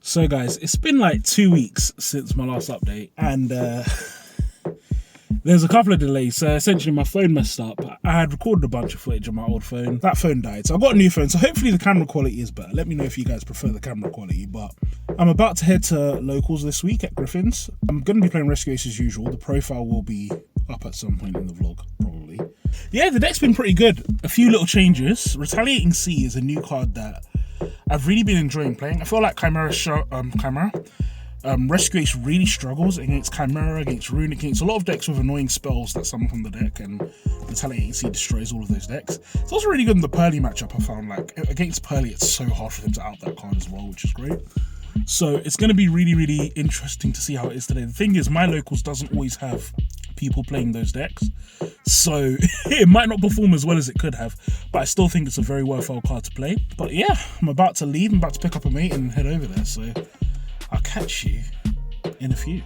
So guys, it's been like 2 weeks since my last update, and there's a couple of delays. So essentially my phone messed up. I had recorded a bunch of footage on my old phone. That phone died, so I got a new phone, so hopefully the camera quality is better. Let me know if you guys prefer the camera quality. But I'm about to head to locals this week at Griffins. I'm going to be playing Rescue Ace as usual. The profile will be up at some point in the vlog, probably. Yeah, the deck's been pretty good. A few little changes. Retaliating Sea is a new card that I've really been enjoying playing. I feel like Rescue Ace really struggles against Chimera, against Runic, against a lot of decks with annoying spells that summon from the deck, and Retaliating Sea destroys all of those decks. It's also really good in the Pearly matchup. I found like against Pearly, it's so hard for him to out that card as well, which is great. So it's going to be really interesting to see how it is today. The thing is, my locals doesn't always have people playing those decks, so it might not perform as well as it could have, but I still think it's a very worthwhile card to play. But yeah, I'm about to leave. I'm about to pick up a mate and head over there, so I'll catch you in a few.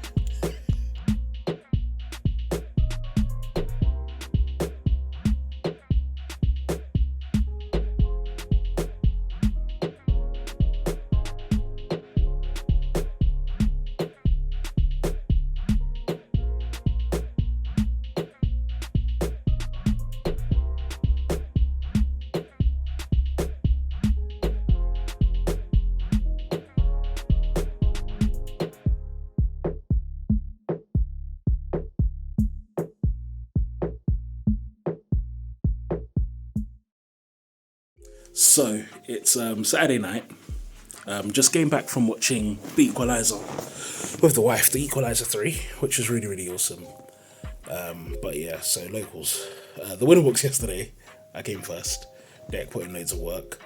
So it's Saturday night. Just came back from watching The Equalizer with the wife, The Equalizer 3, which was really awesome. But yeah, so locals. The winner box yesterday, I came first. Deck put in loads of work.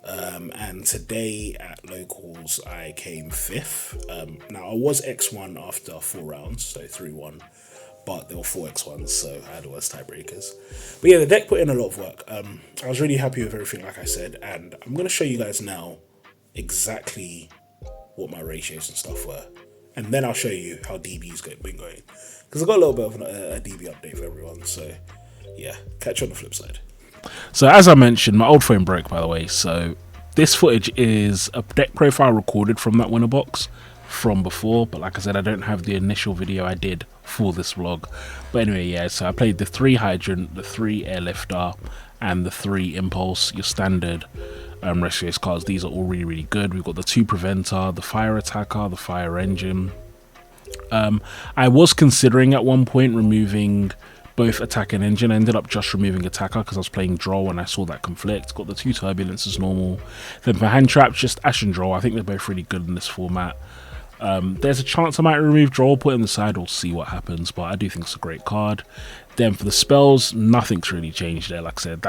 And today at locals, I came 5th. Now I was X1 after 4 rounds, so 3-1. But there were 4 X1s, so I had worse tiebreakers. But yeah, the deck put in a lot of work. I was really happy with everything, like I said, and I'm going to show you guys now exactly what my ratios and stuff were. And then I'll show you how DB's been going. Because I've got a little bit of a DB update for everyone, so yeah, catch you on the flip side. So as I mentioned, my old phone broke, by the way, so this footage is a deck profile recorded from that winner box from before, but like I said, I don't have the initial video I did for this vlog. But anyway, yeah, so I played the 3 Hydrant, the 3 Airlifter, and the 3 Impulse, your standard Rescue Ace cards. These are all really good. We've got the 2 Preventer, the Fire Attacker, the Fire Engine. I was considering at one point removing both Attack and Engine. I ended up just removing Attacker because I was playing Draw and I saw that conflict. Got the 2 Turbulence as normal. Then for Hand Traps, just Ash and Draw. I think they're both really good in this format. There's a chance I might remove Draw, put it in the side, or see what happens, but I do think it's a great card. Then for the spells, nothing's really changed there. Like I said,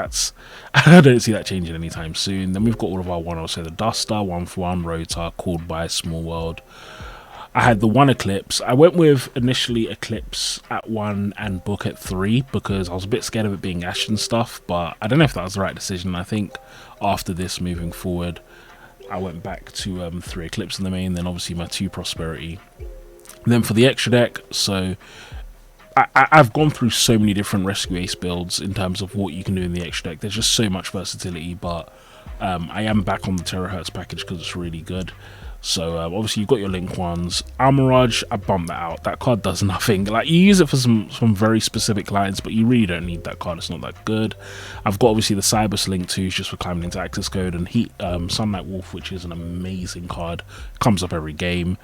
I don't see that changing anytime soon. Then we've got all of our 1-0, so the Duster, 1-for-1, Rotor, Called by, Small World. I had the 1 Eclipse. I went with initially Eclipse at 1 and Book at 3 because I was a bit scared of it being Ash and stuff, but I don't know if that was the right decision. I think after this, moving forward, I went back to 3 Eclipse in the main, then obviously my 2 Prosperity. And then for the extra deck, so I've gone through so many different Rescue Ace builds in terms of what you can do in the extra deck. There's just so much versatility, but I am back on the Terahertz package because it's really good. So obviously you've got your Link ones. Armorage, I bumped that out. That card does nothing. Like, you use it for some very specific lines, but you really don't need that card. It's not that good. I've got obviously the Cybus Link 2s just for climbing into access code, and Sunlight Wolf, which is an amazing card. Comes up every game.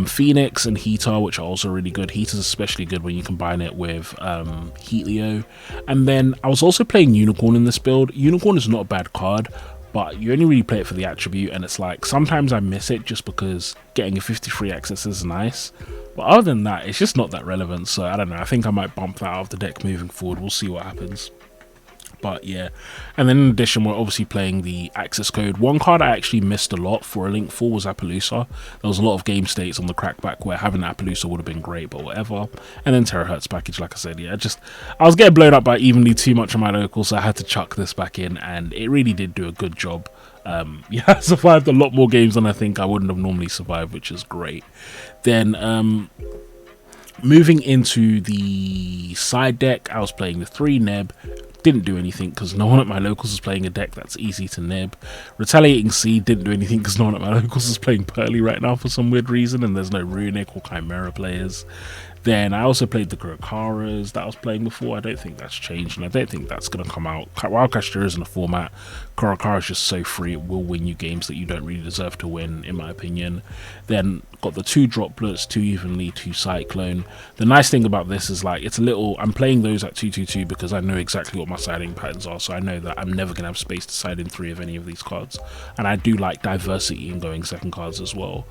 Phoenix and Heater, which are also really good. Heater's especially good when you combine it with Heatleo. And then I was also playing Unicorn in this build. Unicorn is not a bad card, but you only really play it for the attribute, and it's like sometimes I miss it just because getting a 53 access is nice, but other than that it's just not that relevant. So I don't know, I think I might bump that out of the deck moving forward. We'll see what happens. But yeah, and then in addition, we're obviously playing the access code. One card I actually missed a lot for a Link 4 was Appaloosa. There was a lot of game states on the crackback where having Appaloosa would have been great, but whatever. And then Terahertz package, like I said, yeah, I was getting blown up by evenly too much on my local, so I had to chuck this back in, and it really did do a good job. Yeah, I survived a lot more games than I think I wouldn't have normally survived, which is great. Then moving into the side deck, I was playing the 3 Neb, didn't do anything because no one at my locals is playing a deck that's easy to nib. Retaliating Seed didn't do anything because no one at my locals is playing Pearly right now for some weird reason, and there's no Runic or Chimera players. Then I also played the Grokaras that I was playing before. I don't think that's changed, and I don't think that's going to come out. Wildcard there isn't a format. Grokaras is just so free, it will win you games that you don't really deserve to win, in my opinion. Then got the 2 Droplets, 2 Evenly, 2 Cyclone. The nice thing about this is, like, it's a little... I'm playing those at 2/2/2 because I know exactly what my siding patterns are, so I know that I'm never going to have space to side in 3 of any of these cards. And I do like diversity in going second cards as well.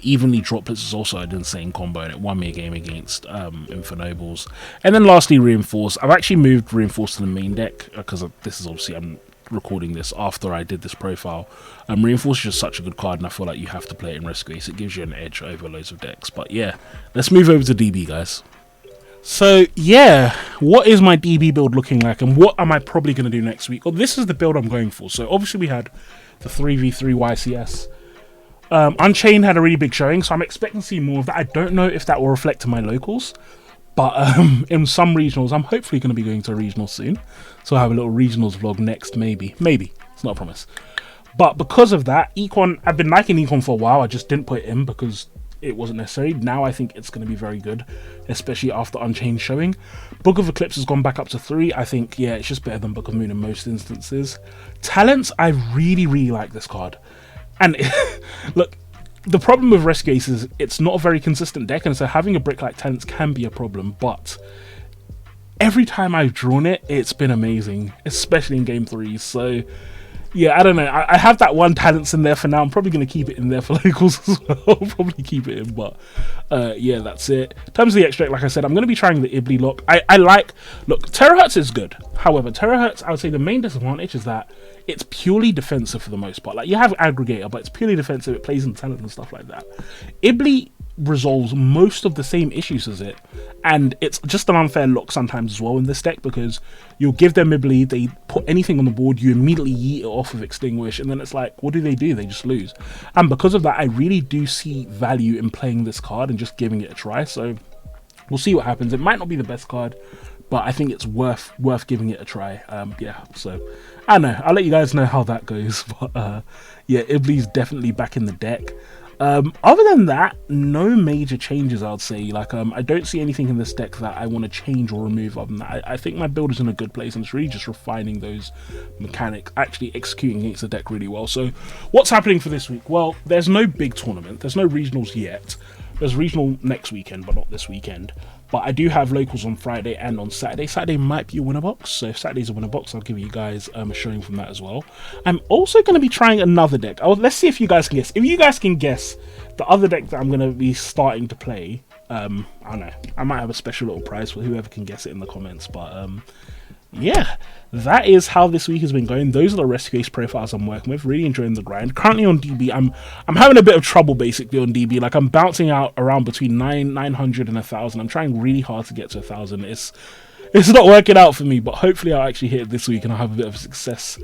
Evenly Droplets is also an insane combo, and it won me a game against Infernobles. And then lastly, Reinforce. I've actually moved Reinforce to the main deck because this is obviously, I'm recording this after I did this profile. Reinforce is just such a good card, and I feel like you have to play it in Rescue Ace. It gives you an edge over loads of decks. But yeah, let's move over to DB, guys. So yeah, what is my DB build looking like, and what am I probably going to do next week? Well, this is the build I'm going for. So obviously we had the 3v3 YCS. Unchained had a really big showing, so I'm expecting to see more of that. I don't know if that will reflect in my locals, but in some regionals, I'm hopefully going to be going to a regional soon. So I'll have a little regionals vlog next, maybe. It's not a promise. But because of that, Econ, I've been liking Econ for a while. I just didn't put it in because it wasn't necessary. Now I think it's going to be very good, especially after Unchained showing. Book of Eclipse has gone back up to 3. I think, yeah, it's just better than Book of Moon in most instances. Talents, I really, really like this card. And look, the problem with Rescue Ace is it's not a very consistent deck, and so having a brick like Talents can be a problem, but every time I've drawn it, it's been amazing, especially in Game 3. So yeah, I don't know. I have that 1 Talents in there for now. I'm probably going to keep it in there for locals as well. Probably keep it in, but yeah, that's it. In terms of the extract, like I said, I'm going to be trying the Ibly lock. I like... Look, Terahertz is good. However, Terahertz, I would say the main disadvantage is that it's purely defensive for the most part. Like, you have Aggregator, but it's purely defensive. It plays in talent and stuff like that. Ibly resolves most of the same issues as it, and it's just an unfair lock sometimes as well in this deck, because you'll give them Ibly, they put anything on the board, you immediately yeet it off of Extinguish, and then it's like, what do? They just lose. And because of that, I really do see value in playing this card and just giving it a try. So we'll see what happens. It might not be the best card, but I think it's worth giving it a try. Yeah, so I don't know, I'll let you guys know how that goes. But yeah, Ibly's definitely back in the deck. Other than that, no major changes, I'd say. Like, I don't see anything in this deck that I want to change or remove. Other than that, I think my build is in a good place, and it's really just refining those mechanics, actually executing against the deck really well. So what's happening for this week? Well, there's no big tournament, there's no regionals yet. There's regional next weekend, but not this weekend. But I do have locals on Friday and on Saturday. Saturday might be a winner box, so if Saturday's a winner box, I'll give you guys a showing from that as well. I'm also going to be trying another deck. Let's see if you guys can guess. If you guys can guess the other deck that I'm going to be starting to play, I don't know, I might have a special little prize for whoever can guess it in the comments. But yeah, that is how this week has been going. Those are the Rescue Ace profiles I'm working with. Really enjoying the grind. Currently on DB, I'm having a bit of trouble basically on DB. Like, I'm bouncing out around between 900 and 1,000. I'm trying really hard to get to 1,000. It's not working out for me, but hopefully I'll actually hit it this week and I'll have a bit of a success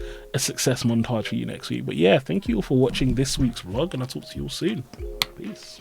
montage for you next week. But yeah, thank you all for watching this week's vlog, and I'll talk to you all soon. Peace.